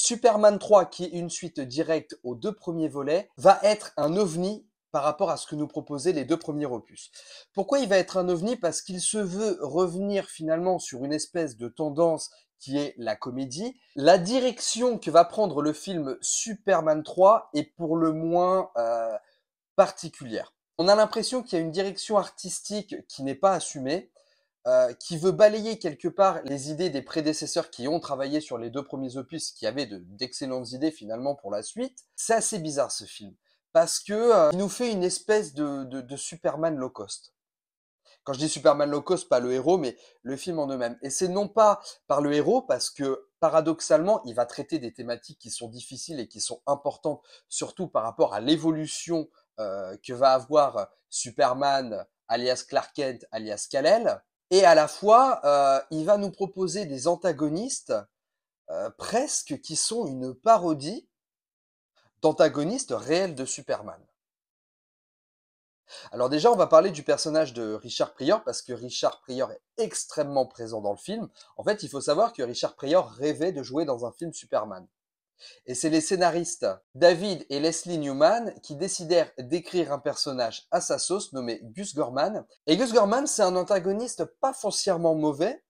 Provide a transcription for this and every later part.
Superman 3, qui est une suite directe aux 2 premiers volets, va être un ovni par rapport à ce que nous proposaient les 2 premiers opus. Pourquoi il va être un ovni? Parce qu'il se veut revenir finalement sur une espèce de tendance qui est la comédie. La direction que va prendre le film Superman 3 est pour le moins particulière. On a l'impression qu'il y a une direction artistique qui n'est pas assumée, qui veut balayer quelque part les idées des prédécesseurs qui ont travaillé sur les 2 premiers opus, qui avaient d'excellentes idées finalement pour la suite. C'est assez bizarre ce film, parce que il nous fait une espèce de Superman low cost. Quand je dis Superman low cost, pas le héros, mais le film en eux-mêmes. Et c'est non pas par le héros, parce que paradoxalement, il va traiter des thématiques qui sont difficiles et qui sont importantes, surtout par rapport à l'évolution que va avoir Superman, alias Clark Kent, alias Kal-El. Et à la fois, il va nous proposer des antagonistes presque qui sont une parodie d'antagonistes réels de Superman. Alors déjà, on va parler du personnage de Richard Pryor, parce que Richard Pryor est extrêmement présent dans le film. En fait, il faut savoir que Richard Pryor rêvait de jouer dans un film Superman. Et c'est les scénaristes David et Leslie Newman qui décidèrent d'écrire un personnage à sa sauce nommé Gus Gorman. Et Gus Gorman, c'est un antagoniste pas foncièrement mauvais,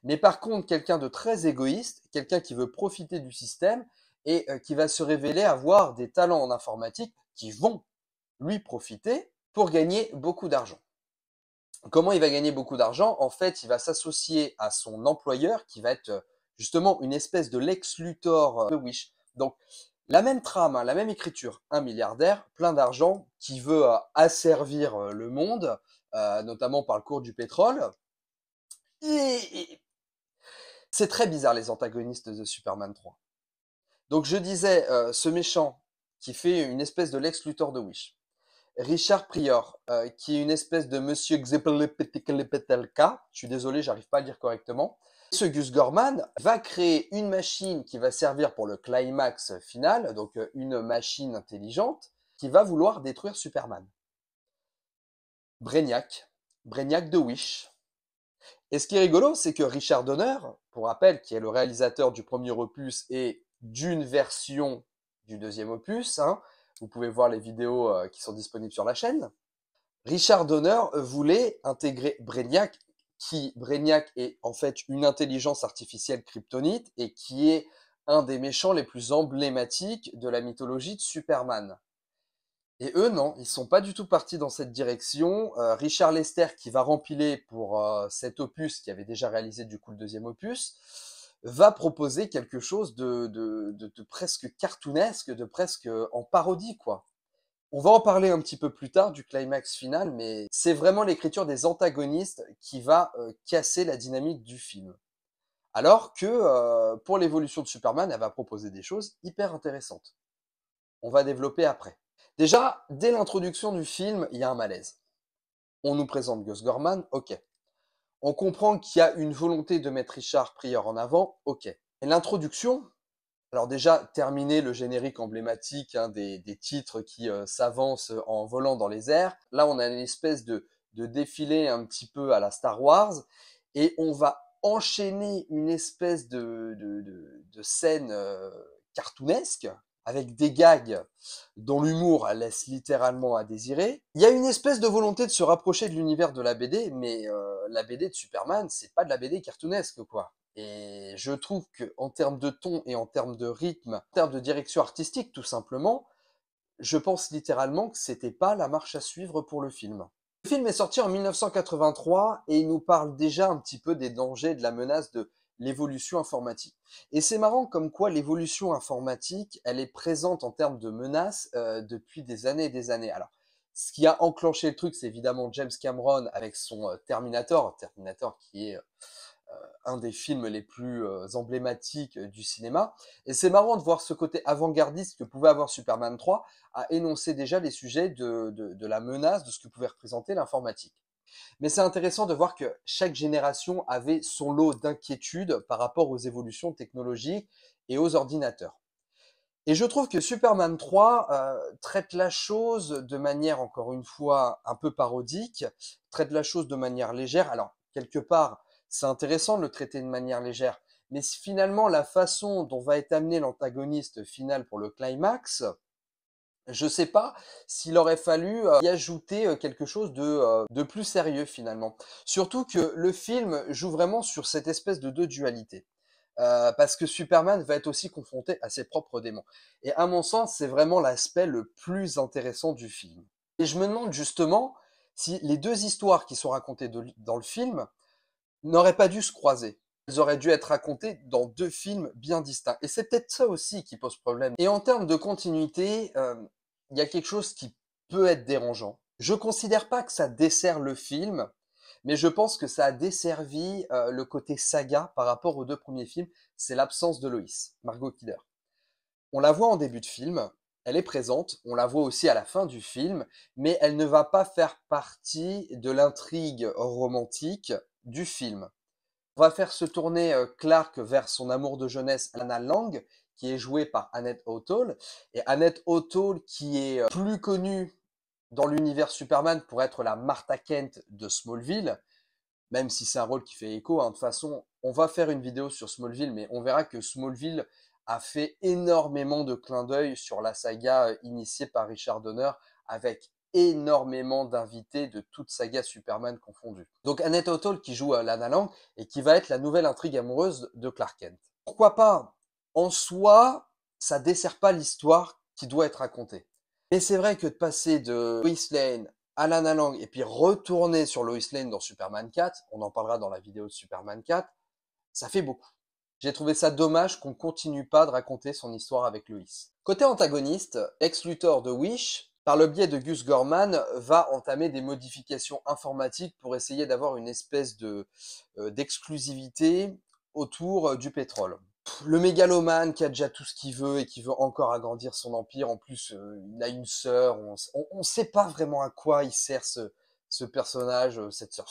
mais par contre quelqu'un de très égoïste, quelqu'un qui veut profiter du système et qui va se révéler avoir des talents en informatique qui vont lui profiter pour gagner beaucoup d'argent. Comment il va gagner beaucoup d'argent? En fait, il va s'associer à son employeur qui va être justement une espèce de Lex Luthor de Wish. Donc, la même trame, hein, la même écriture, un milliardaire, plein d'argent, qui veut asservir le monde, notamment par le cours du pétrole. Et c'est très bizarre les antagonistes de Superman 3. Donc je disais, ce méchant qui fait une espèce de Lex Luthor de Wish. Richard Pryor, qui est une espèce de monsieur Xepetlpetelka, je suis désolé, j'arrive pas à le dire correctement. Ce Gus Gorman va créer une machine qui va servir pour le climax final, donc une machine intelligente, qui va vouloir détruire Superman. Brainiac, Brainiac de Wish. Et ce qui est rigolo, c'est que Richard Donner, pour rappel, qui est le réalisateur du premier opus et d'une version du deuxième opus, hein, vous pouvez voir les vidéos qui sont disponibles sur la chaîne. Richard Donner voulait intégrer Brainiac, qui Brainiac est en fait une intelligence artificielle kryptonite et qui est un des méchants les plus emblématiques de la mythologie de Superman. Et eux, non, ils sont pas du tout partis dans cette direction. Richard Lester, qui va rempiler pour cet opus, qui avait déjà réalisé du coup le deuxième opus, va proposer quelque chose de presque cartoonesque, de presque en parodie, quoi. On va en parler un petit peu plus tard du climax final, mais c'est vraiment l'écriture des antagonistes qui va casser la dynamique du film. Alors que pour l'évolution de Superman, elle va proposer des choses hyper intéressantes. On va développer après. Déjà, dès l'introduction du film, il y a un malaise. On nous présente Gus Gorman, ok. On comprend qu'il y a une volonté de mettre Richard Pryor en avant, ok. Et l'introduction, alors déjà, terminer le générique emblématique, hein, des titres qui s'avancent en volant dans les airs. Là, on a une espèce de défilé un petit peu à la Star Wars, et on va enchaîner une espèce de scène cartoonesque, avec des gags dont l'humour laisse littéralement à désirer. Il y a une espèce de volonté de se rapprocher de l'univers de la BD, mais la BD de Superman, c'est pas de la BD cartoonesque, quoi. Et je trouve que en termes de ton et en termes de rythme, en termes de direction artistique, tout simplement, je pense littéralement que c'était pas la marche à suivre pour le film. Le film est sorti en 1983 et il nous parle déjà un petit peu des dangers, de la menace de l'évolution informatique. Et c'est marrant comme quoi l'évolution informatique, elle est présente en termes de menaces depuis des années et des années. Alors, ce qui a enclenché le truc, c'est évidemment James Cameron avec son Terminator qui est un des films les plus emblématiques du cinéma. Et c'est marrant de voir ce côté avant-gardiste que pouvait avoir Superman 3 à énoncer déjà les sujets de la menace, de ce que pouvait représenter l'informatique. Mais c'est intéressant de voir que chaque génération avait son lot d'inquiétudes par rapport aux évolutions technologiques et aux ordinateurs. Et je trouve que Superman 3 traite la chose de manière, encore une fois, un peu parodique, traite la chose de manière légère. Alors, quelque part, c'est intéressant de le traiter de manière légère, mais finalement la façon dont va être amené l'antagoniste final pour le climax, je sais pas s'il aurait fallu y ajouter quelque chose de plus sérieux finalement. Surtout que le film joue vraiment sur cette espèce de deux dualités. Parce que Superman va être aussi confronté à ses propres démons. Et à mon sens, c'est vraiment l'aspect le plus intéressant du film. Et je me demande justement si les deux histoires qui sont racontées dans le film n'auraient pas dû se croiser. Elles auraient dû être racontées dans deux films bien distincts. Et c'est peut-être ça aussi qui pose problème. Et en termes de continuité, il y a quelque chose qui peut être dérangeant. Je considère pas que ça dessert le film, mais je pense que ça a desservi le côté saga par rapport aux deux premiers films. C'est l'absence de Lois, Margot Kidder. On la voit en début de film, elle est présente, on la voit aussi à la fin du film, mais elle ne va pas faire partie de l'intrigue romantique du film. On va faire se tourner Clark vers son amour de jeunesse, Lana Lang, qui est jouée par Annette O'Toole. Et Annette O'Toole, qui est plus connue dans l'univers Superman pour être la Martha Kent de Smallville, même si c'est un rôle qui fait écho. De toute façon, on va faire une vidéo sur Smallville, mais on verra que Smallville a fait énormément de clins d'œil sur la saga initiée par Richard Donner, avec énormément d'invités de toute saga Superman confondue. Donc Annette O'Toole qui joue Lana Lang et qui va être la nouvelle intrigue amoureuse de Clark Kent. Pourquoi pas? En soi, ça dessert pas l'histoire qui doit être racontée. Mais c'est vrai que de passer de Lois Lane à Lana Lang et puis retourner sur Lois Lane dans Superman 4, on en parlera dans la vidéo de Superman 4, ça fait beaucoup. J'ai trouvé ça dommage qu'on continue pas de raconter son histoire avec Lois. Côté antagoniste, Lex Luthor de Wish, par le biais de Gus Gorman, va entamer des modifications informatiques pour essayer d'avoir une espèce d'exclusivité autour du pétrole. Le mégalomane qui a déjà tout ce qu'il veut et qui veut encore agrandir son empire, en plus il a une sœur, on sait pas vraiment à quoi il sert ce personnage, cette sœur.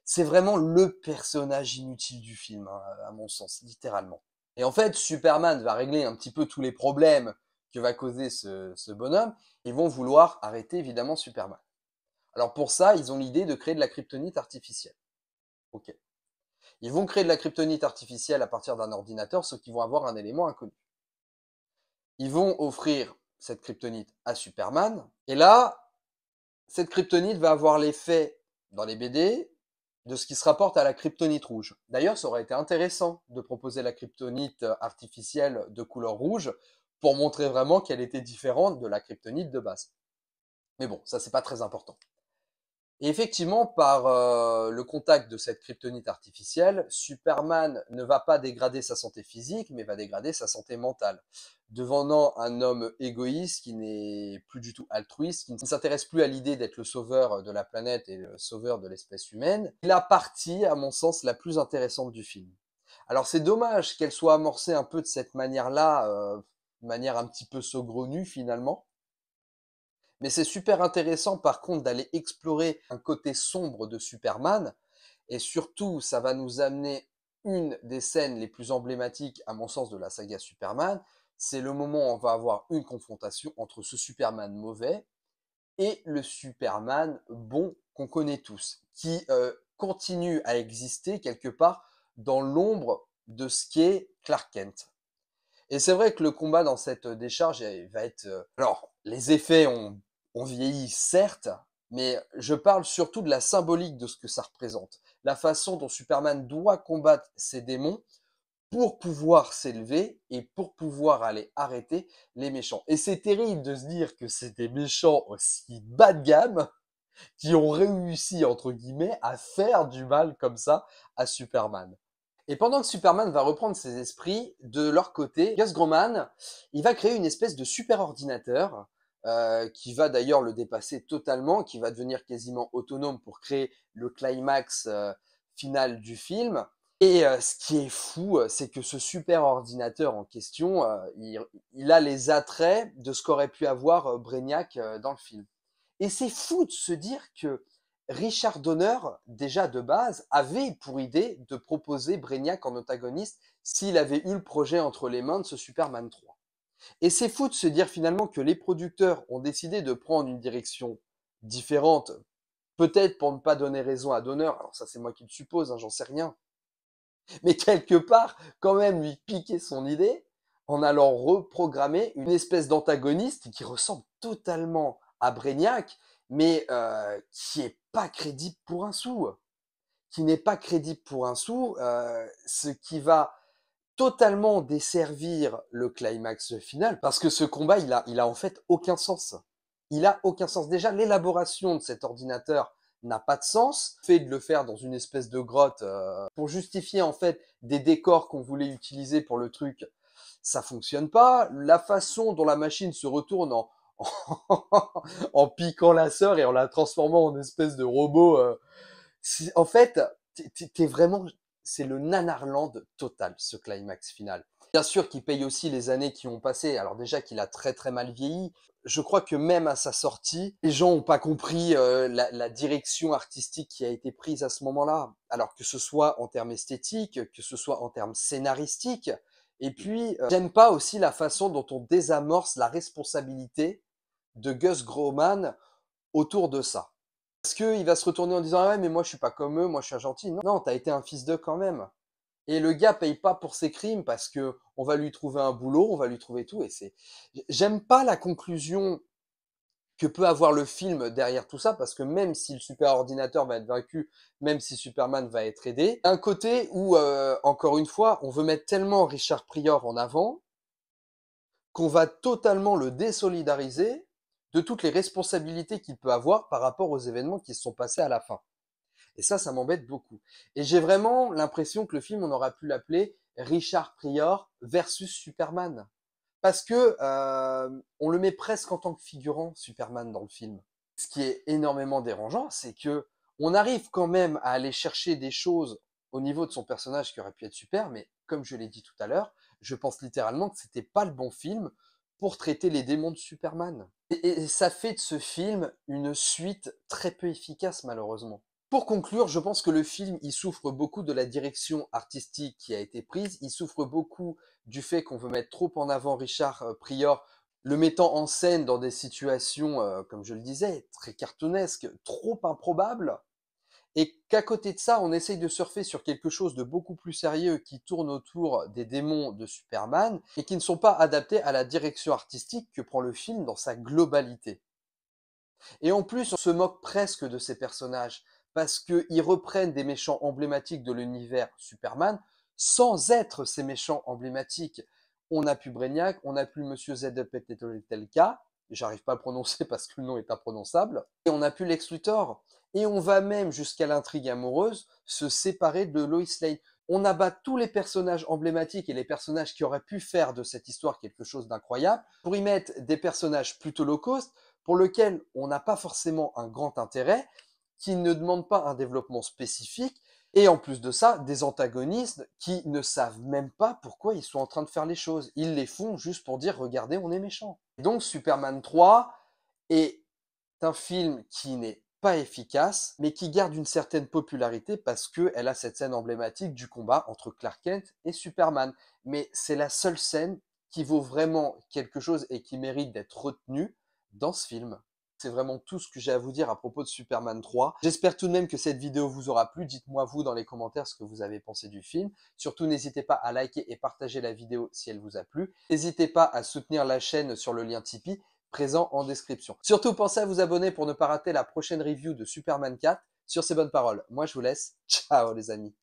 C'est vraiment le personnage inutile du film, hein, à mon sens, littéralement. Et en fait, Superman va régler un petit peu tous les problèmes que va causer ce bonhomme. Ils vont vouloir arrêter évidemment Superman. Alors pour ça, ils ont l'idée de créer de la kryptonite artificielle. Ok. Ils vont créer de la kryptonite artificielle à partir d'un ordinateur, sauf qu'ils vont avoir un élément inconnu. Ils vont offrir cette kryptonite à Superman, et là, cette kryptonite va avoir l'effet, dans les BD, de ce qui se rapporte à la kryptonite rouge. D'ailleurs, ça aurait été intéressant de proposer la kryptonite artificielle de couleur rouge pour montrer vraiment qu'elle était différente de la kryptonite de base. Mais bon, ça c'est pas très important. Et effectivement, par le contact de cette kryptonite artificielle, Superman ne va pas dégrader sa santé physique, mais va dégrader sa santé mentale, devenant un homme égoïste qui n'est plus du tout altruiste, qui ne s'intéresse plus à l'idée d'être le sauveur de la planète et le sauveur de l'espèce humaine. C'est la partie, à mon sens, la plus intéressante du film. Alors c'est dommage qu'elle soit amorcée un peu de cette manière-là, de manière un petit peu saugrenue finalement. Mais c'est super intéressant par contre d'aller explorer un côté sombre de Superman, et surtout ça va nous amener une des scènes les plus emblématiques à mon sens de la saga Superman, c'est le moment où on va avoir une confrontation entre ce Superman mauvais et le Superman bon qu'on connaît tous, qui continue à exister quelque part dans l'ombre de ce qu'est Clark Kent. Et c'est vrai que le combat dans cette décharge va être... Alors, les effets ont vieilli, certes, mais je parle surtout de la symbolique de ce que ça représente. La façon dont Superman doit combattre ses démons pour pouvoir s'élever et pour pouvoir aller arrêter les méchants. Et c'est terrible de se dire que c'est des méchants aussi bas de gamme qui ont réussi, entre guillemets, à faire du mal comme ça à Superman. Et pendant que Superman va reprendre ses esprits, de leur côté, Gus Groman, il va créer une espèce de super ordinateur qui va d'ailleurs le dépasser totalement, qui va devenir quasiment autonome pour créer le climax final du film. Et ce qui est fou, c'est que ce super ordinateur en question, il a les attraits de ce qu'aurait pu avoir Brainiac dans le film. Et c'est fou de se dire que Richard Donner, déjà de base, avait pour idée de proposer Brainiac en antagoniste s'il avait eu le projet entre les mains de ce Superman 3. Et c'est fou de se dire finalement que les producteurs ont décidé de prendre une direction différente, peut-être pour ne pas donner raison à Donner, alors ça c'est moi qui le suppose, hein, j'en sais rien, Mais quelque part, quand même lui piquer son idée en allant reprogrammer une espèce d'antagoniste qui ressemble totalement à Brainiac, mais qui est pas crédible pour un sou. Qui n'est pas crédible pour un sou, ce qui va totalement desservir le climax final, parce que ce combat, il a en fait aucun sens. Il a aucun sens. Déjà, l'élaboration de cet ordinateur n'a pas de sens. Le fait de le faire dans une espèce de grotte pour justifier en fait des décors qu'on voulait utiliser pour le truc, ça fonctionne pas. La façon dont la machine se retourne en piquant la sœur et en la transformant en espèce de robot, en fait, t'es vraiment, c'est le nanarland total, ce climax final. Bien sûr qu'il paye aussi les années qui ont passé. Alors déjà qu'il a très très mal vieilli. Je crois que même à sa sortie, les gens n'ont pas compris la direction artistique qui a été prise à ce moment-là. Alors que ce soit en termes esthétiques, que ce soit en termes scénaristiques. Et puis, j'aime pas aussi la façon dont on désamorce la responsabilité de Gus Groman autour de ça. Parce qu'il va se retourner en disant ah ouais mais moi je suis pas comme eux, moi je suis un gentil. Non, non, t'as été un fils d'eux quand même. Et le gars paye pas pour ses crimes parce que on va lui trouver un boulot, on va lui trouver tout. Et j'aime pas la conclusion que peut avoir le film derrière tout ça, parce que même si le super ordinateur va être vaincu, même si Superman va être aidé, un côté où encore une fois on veut mettre tellement Richard Pryor en avant qu'on va totalement le désolidariser de toutes les responsabilités qu'il peut avoir par rapport aux événements qui se sont passés à la fin. Et ça m'embête beaucoup. Et j'ai vraiment l'impression que le film, on aurait pu l'appeler Richard Pryor versus Superman. Parce que on le met presque en tant que figurant, Superman, dans le film. Ce qui est énormément dérangeant, c'est que on arrive quand même à aller chercher des choses au niveau de son personnage qui aurait pu être super, mais comme je l'ai dit tout à l'heure, je pense littéralement que c'était pas le bon film pour traiter les démons de Superman. Et ça fait de ce film une suite très peu efficace, malheureusement. Pour conclure, je pense que le film, il souffre beaucoup de la direction artistique qui a été prise. Il souffre beaucoup du fait qu'on veut mettre trop en avant Richard Pryor, le mettant en scène dans des situations, comme je le disais, très cartoonesques, trop improbables. Et qu'à côté de ça, on essaye de surfer sur quelque chose de beaucoup plus sérieux qui tourne autour des démons de Superman et qui ne sont pas adaptés à la direction artistique que prend le film dans sa globalité. Et en plus, on se moque presque de ces personnages parce qu'ils reprennent des méchants emblématiques de l'univers Superman sans être ces méchants emblématiques. On a pu Brainiac, on a pu Monsieur ZPTLK, j'arrive pas à le prononcer parce que le nom est imprononçable, et on a pu Lex Luthor. Et on va même jusqu'à l'intrigue amoureuse se séparer de Lois Lane. On abat tous les personnages emblématiques et les personnages qui auraient pu faire de cette histoire quelque chose d'incroyable pour y mettre des personnages plutôt low cost pour lesquels on n'a pas forcément un grand intérêt, qui ne demandent pas un développement spécifique, et en plus de ça, des antagonistes qui ne savent même pas pourquoi ils sont en train de faire les choses. Ils les font juste pour dire regardez, on est méchant. Donc Superman 3 est un film qui n'est pas efficace, mais qui garde une certaine popularité parce qu'elle a cette scène emblématique du combat entre Clark Kent et Superman. Mais c'est la seule scène qui vaut vraiment quelque chose et qui mérite d'être retenue dans ce film. C'est vraiment tout ce que j'ai à vous dire à propos de Superman 3. J'espère tout de même que cette vidéo vous aura plu. Dites-moi vous dans les commentaires ce que vous avez pensé du film. Surtout, n'hésitez pas à liker et partager la vidéo si elle vous a plu. N'hésitez pas à soutenir la chaîne sur le lien Tipeee présent en description. Surtout, pensez à vous abonner pour ne pas rater la prochaine review de Superman 4. Sur ces bonnes paroles, moi je vous laisse. Ciao les amis.